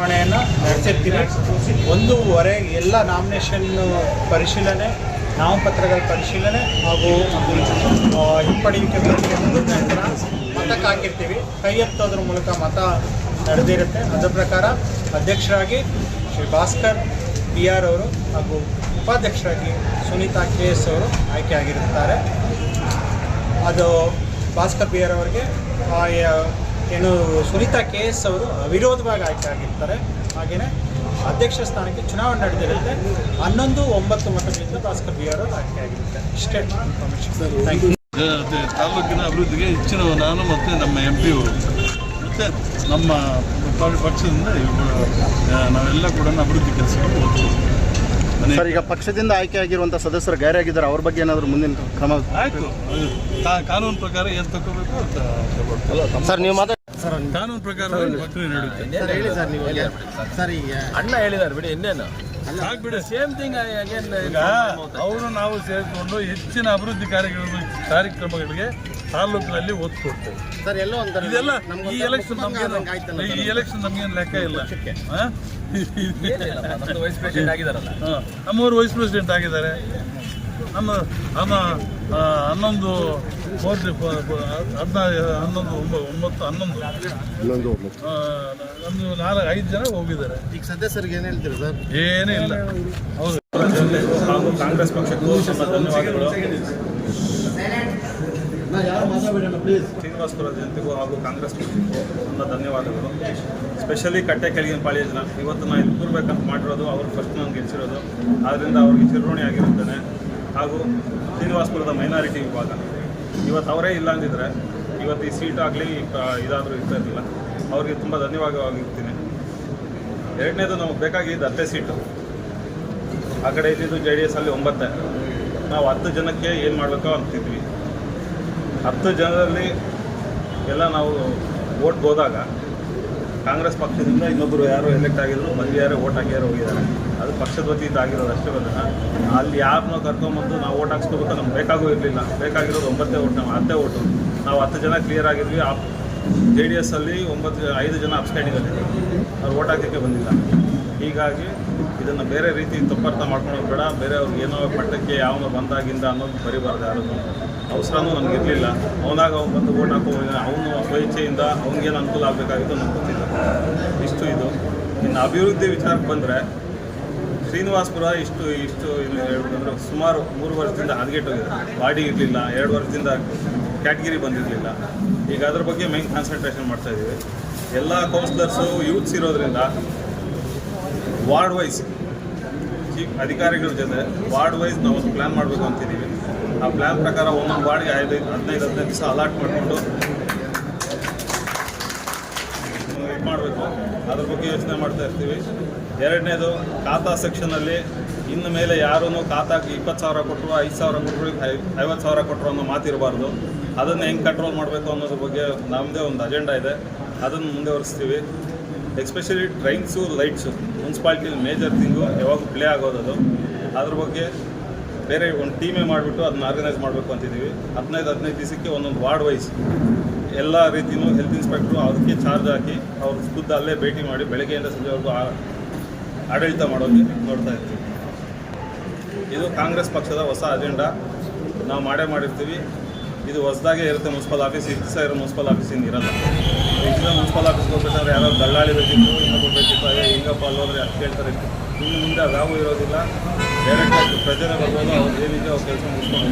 ಚುನಾವಣೆಯನ್ನು ನಡೆಸಿರ್ತೀವಿ. 1:30 ಎಲ್ಲ ನಾಮಿನೇಷನ್ ಪರಿಶೀಲನೆ, ನಾಮಪತ್ರಗಳ ಪರಿಶೀಲನೆ ಹಾಗೂ ಹಿಂಪಡೆಯುವಿಕೆ ಪ್ರಕ್ರಿಯೆ ಮುಗಿದ ನಂತರ ಮತಕ್ಕೆ ಹಾಕಿರ್ತೀವಿ. ಕೈ ಎತ್ತೋದ್ರ ಮೂಲಕ ಮತ ನಡೆದಿರುತ್ತೆ. ಅದರ ಪ್ರಕಾರ ಅಧ್ಯಕ್ಷರಾಗಿ ಶ್ರೀ ಭಾಸ್ಕರ್ BR ಅವರು ಹಾಗೂ ಉಪಾಧ್ಯಕ್ಷರಾಗಿ ಸುನೀತಾ KS ಅವರು ಆಯ್ಕೆಯಾಗಿರುತ್ತಾರೆ. ಅದು ಭಾಸ್ಕರ್ BR ಅವರಿಗೆ ಏನು ಸುನೀತಾ KS ಅವರು ಅವಿರೋಧವಾಗಿ ಆಯ್ಕೆ ಆಗಿರ್ತಾರೆ. ಹಾಗೆಯೇ ಅಧ್ಯಕ್ಷ ಸ್ಥಾನಕ್ಕೆ ಚುನಾವಣೆ ನಡೆದಿರುತ್ತೆ. 11-9 ಮತಗಳಿಂದ ಭಾಸ್ಕರ್ BR ಅವರು ಆಯ್ಕೆಯಾಗಿರುತ್ತೆ. ಇಷ್ಟೇ ಇನ್ಫಾರ್ಮೇಷನ್. Thank you. ತಾಲೂಕಿನ ಅಭಿವೃದ್ಧಿಗೆ ಹೆಚ್ಚಿನ ನಾನು ಮತ್ತು ನಮ್ಮ MP ಅವರು ಮತ್ತು ನಮ್ಮ ಪಕ್ಷದಿಂದ ನಾವೆಲ್ಲ ಕೂಡ ಅಭಿವೃದ್ಧಿ ಕೆಲಸಗಳು ಸರ್, ಈಗ ಪಕ್ಷದಿಂದ ಆಯ್ಕೆ ಆಗಿರುವಂಥ ಸದಸ್ಯರು ಗೈರಾಗಿದ್ದಾರೆ, ಅವ್ರ ಬಗ್ಗೆ ಏನಾದರೂ ಮುಂದಿನ ಕ್ರಮ ಆಯಿತು. ಕಾನೂನು ಪ್ರಕಾರ ಏನು ತಗೋಬೇಕು ಅಂತ ಸರ್ ನೀವು ಸರ್ ಕಾನೂನು ಪ್ರಕಾರ ಪ್ರಕ್ರಿಯೆ ನಡೆಯುತ್ತೆ. ಹೇಳಿ ಸರ್, ನೀವು ಸರ್ ಈಗ ಅಣ್ಣ ಹೇಳಿದ್ದಾರೆ ಬಿಡಿ, ಇನ್ನೇನು ಆಗ್ಬಿಡಿ. ಸೇಮ್ ಥಿಂಗ್ ಈಗ ಅವರು ನಾವು ಸೇರಿಕೊಂಡು ಹೆಚ್ಚಿನ ಅಭಿವೃದ್ಧಿ ಕಾರ್ಯಕ್ರಮಗಳಿಗೆ ತಾಲೂಕಿನಲ್ಲಿ ಒತ್ತು ಕೊಡ್ತೇವೆ. ಸರ್ ಎಲ್ಲೋ ಅಂತ ಇದೆಲ್ಲ ಈ ಎಲೆಕ್ಷನ್ ನಮ್ಗೇನು ಲೆಕ್ಕ ಇಲ್ಲ. ನಮ್ದು ವೈಸ್ ಪ್ರೆಸಿಡೆಂಟ್ ಆಗಿದಾರಲ್ಲ, ನಮ್ಮವರು ವೈಸ್ ಪ್ರೆಸಿಡೆಂಟ್ ಆಗಿದ್ದಾರೆ. ನಮ್ಮ 11 5 ಜನ ಹೋಗಿದ್ದಾರೆ. ಈಗ ಸದಸ್ಯರಿಗೆ ಏನು ಹೇಳ್ತೀರಿ ಸರ್? ಏನೇ ಇಲ್ಲ. ಹೌದು. ಹಾಗೂ ಕಾಂಗ್ರೆಸ್ ಪಕ್ಷಕ್ಕೂ ತುಂಬ ಧನ್ಯವಾದಗಳು. ಶ್ರೀನಿವಾಸಪುರ ಜನತೆಗೂ ಹಾಗೂ ಕಾಂಗ್ರೆಸ್ ಪಕ್ಷಕ್ಕೂ ತುಂಬ ಧನ್ಯವಾದಗಳು. ಸ್ಪೆಷಲಿ ಕಟ್ಟೆ ಕೆಳಗಿನ ಪಾಳಿಯ ಜನ, ಇವತ್ತು ನಾನು ಇಲ್ಲಿ ಕೂರ್ಬೇಕಂತ ಮಾಡಿರೋದು ಅವರು ಫಸ್ಟ್ ನಾನು ಗೆಲ್ಲಿಸಿರೋದು, ಆದ್ದರಿಂದ ಅವ್ರಿಗೆ ಚಿರಋಣಿ ಆಗಿರುತ್ತೇನೆ. ಹಾಗೂ ಶ್ರೀನಿವಾಸಪುರದ ಮೈನಾರಿಟಿ ವಿಭಾಗ ಇವತ್ತು ಅವರೇ ಇಲ್ಲ ಅಂದಿದ್ರೆ ಇವತ್ತು ಈ ಸೀಟ್ ಆಗಲಿ ಇದಾದರೂ ಇರ್ತಾ ಇರಲಿಲ್ಲ. ಅವ್ರಿಗೆ ತುಂಬ ಧನ್ಯವಾದವಾಗಿರ್ತೀನಿ. ಎರಡನೇದು ನಮಗೆ ಬೇಕಾಗಿದ್ದು 10 ಸೀಟು. ಆ ಕಡೆ ಇದ್ದಿದ್ದು JDS ಅಲ್ಲಿ 9. ನಾವು 10 ಜನಕ್ಕೆ ಏನು ಮಾಡಬೇಕೋ ಅಂತಿದ್ವಿ. 10 ಜನರಲ್ಲಿ ಎಲ್ಲ ನಾವು ವೋಟ್ ಹೋದಾಗ ಕಾಂಗ್ರೆಸ್ ಪಕ್ಷದಿಂದ ಇನ್ನೊಬ್ಬರು ಯಾರು ಎಲೆಕ್ಟ್ ಆಗಿದ್ರು, ಯಾರು ವೋಟ್ ಹಾಕಿಯಾರು ಹೋಗಿದ್ದಾರೆ. ಅದು ಪಕ್ಷದ ವತಿಯಿಂದ ಆಗಿರೋದು ಅಷ್ಟೇ ಬಂದ. ಅಲ್ಲಿ ಯಾರನ್ನೋ ಕರ್ಕೊಂಬಂದು ನಾವು ವೋಟ್ ಹಾಕ್ಸ್ಕೋಬೇಕು ನಮ್ಗೆ ಬೇಕಾಗೂ ಇರಲಿಲ್ಲ. ಬೇಕಾಗಿರೋದು 9 ವೋಟ್, ನಾವು 10 ವೋಟು. ನಾವು 10 ಜನ ಕ್ಲಿಯರ್ ಆಗಿದ್ವಿ. JDS ಅಲ್ಲಿ 5 ಜನ ಅಬ್ಸ್ಟ್ಯಾಂಡಿಂಗಲ್ಲಿದ್ದರು, ಅವ್ರು ವೋಟ್ ಹಾಕೋಕ್ಕೆ ಬಂದಿಲ್ಲ. ಹೀಗಾಗಿ ಇದನ್ನು ಬೇರೆ ರೀತಿ ತಪ್ಪರ್ಥ ಮಾಡ್ಕೊಳೋದು ಬೇಡ. ಬೇರೆಯವ್ರಿಗೆ ಏನೋ ಮಟ್ಟಕ್ಕೆ ಯಾವನೋ ಬಂದಾಗಿಂದ ಅನ್ನೋದು ಬರಿಬಾರ್ದು. ಯಾರದು ಅವಸರನೂ ನಮಗಿರಲಿಲ್ಲ. ಅವನಾಗ ಅವ್ನು ಬಂದು ವೋಟ್ ಹಾಕೋ ಅವನು ಸ್ವಇಚ್ಛೆಯಿಂದ ಅವ್ನಿಗೇನು ಅನುಕೂಲ ಆಗಬೇಕಾಗಿತ್ತು ನಮ್ಗೆ ಗೊತ್ತಿಲ್ಲ. ಇಷ್ಟು ಇದು. ಇನ್ನು ಅಭಿವೃದ್ಧಿ ವಿಚಾರಕ್ಕೆ ಬಂದರೆ ಶ್ರೀನಿವಾಸಪುರ ಇಷ್ಟು ಹೇಳ್ಬೇಕಂದ್ರೆ ಸುಮಾರು 3 ವರ್ಷದಿಂದ ಹದಗೆಟ್ಟೋಗಿದೆ. ಬಾಡಿ ಇರಲಿಲ್ಲ. 2 ವರ್ಷದಿಂದ ಕ್ಯಾಟಗಿರಿ ಬಂದಿರಲಿಲ್ಲ. ಈಗ ಅದ್ರ ಬಗ್ಗೆ ಮೈನ್ ಕಾನ್ಸಂಟ್ರೇಷನ್ ಮಾಡ್ತಾಯಿದ್ದೀವಿ. ಎಲ್ಲ ಕೌನ್ಸಿಲರ್ಸು ಯೂತ್ಸ್ ಇರೋದ್ರಿಂದ ವಾರ್ಡ್ ವೈಸ್ ಚೀಫ್ ಅಧಿಕಾರಿಗಳ ಜೊತೆ ವಾರ್ಡ್ ವೈಸ್ ನಾವು ಒಂದು ಪ್ಲ್ಯಾನ್ ಮಾಡಬೇಕು ಅಂತಿದ್ದೀವಿ. ಆ ಪ್ಲ್ಯಾನ್ ಪ್ರಕಾರ ಒಂದೊಂದು ವಾರ್ಡ್ಗೆ 15 ದಿವಸ ಅಲಾಟ್ ಮಾಡಿಕೊಂಡು ಇದು ಮಾಡಬೇಕು. ಅದ್ರ ಬಗ್ಗೆ ಯೋಚನೆ ಮಾಡ್ತಾ ಇರ್ತೀವಿ. ಎರಡನೇದು ಖಾತಾ ಸೆಕ್ಷನಲ್ಲಿ ಇನ್ನು ಮೇಲೆ ಯಾರೂ ಖಾತಾಗೆ 20,000 ಕೊಟ್ಟರು, 5,000 ಕೊಟ್ಟರು, 50,000 ಕೊಟ್ಟರು ಅನ್ನೋ ಮಾತಿರಬಾರ್ದು. ಅದನ್ನು ಹೆಂಗೆ ಕಂಟ್ರೋಲ್ ಮಾಡಬೇಕು ಅನ್ನೋದ್ರ ಬಗ್ಗೆ ನಮ್ಮದೇ ಒಂದು ಅಜೆಂಡಾ ಇದೆ. ಅದನ್ನು ಮುಂದುವರಿಸ್ತೀವಿ. ಎಸ್ಪೆಷಲಿ ಟ್ರೈನ್ಸು, ಲೈಟ್ಸು ಮುನ್ಸಿಪಾಲ್ಟಿಲಿ ಮೇಜರ್ ಥಿಂಗು ಯಾವಾಗ ಪ್ಲೇ ಆಗೋದದು. ಅದ್ರ ಬಗ್ಗೆ ಬೇರೆ ಒಂದು ಟೀಮೇ ಮಾಡಿಬಿಟ್ಟು ಅದನ್ನ ಆರ್ಗನೈಸ್ ಮಾಡಬೇಕು ಅಂತಿದ್ದೀವಿ. 15 ದಿವಸಕ್ಕೆ ಒಂದೊಂದು ವಾರ್ಡ್ ವೈಸ್ ಎಲ್ಲ ರೀತಿಯೂ ಹೆಲ್ತ್ ಇನ್ಸ್ಪೆಕ್ಟ್ರು ಅದಕ್ಕೆ ಚಾರ್ಜ್ ಹಾಕಿ ಅವ್ರ ಖುದ್ದು ಅಲ್ಲೇ ಭೇಟಿ ಮಾಡಿ ಬೆಳಗ್ಗೆಯಿಂದ ಸಂಜೆವರೆಗೂ ಆಡಳಿತ ಮಾಡೋಕ್ಕೆ ನೋಡ್ತಾ ಇರ್ತೀವಿ. ಇದು ಕಾಂಗ್ರೆಸ್ ಪಕ್ಷದ ಹೊಸ ಅಜೆಂಡಾ. ನಾವು ಮಾಡಿರ್ತೀವಿ. ಇದು ಹೊಸದಾಗೇ ಇರುತ್ತೆ. ಮುನ್ಸಿಪಲ್ ಆಫೀಸ್ ದಿವಸ ಇರೋ ಮುನ್ಸಿಪಲ್ ಆಫೀಸಿಂದ ಇರಲ್ಲ. ಈಗ ಮುನ್ಸಿಪಲ್ ಆಫೀಸ್ಗೆ ಹೋಗ್ಬೇಕಾದ್ರೆ ಯಾರೋ ದಳ್ಳಾಳಿ ಬೇಕಿತ್ತು, ಇನ್ನೊಬ್ಬರು ಬೇಕಿತ್ತು, ಹಿಂಗಪ್ಪ ಅಲ್ಲೋದ್ರೆ ಅದು ಕೇಳ್ತಾರೆ. ಇನ್ನು ಮುಂದೆ ಅದಾಗೂ ಇರೋದಿಲ್ಲ. ಡೈರೆಕ್ಟಾಗಿ ಪ್ರಜೆನೇ ಬರ್ಬೋದು. ಅವ್ರು ಏನಿದೆ ಅವ್ರ ಕೆಲಸ ಮುಗಿಸ್ಕೊಂಡು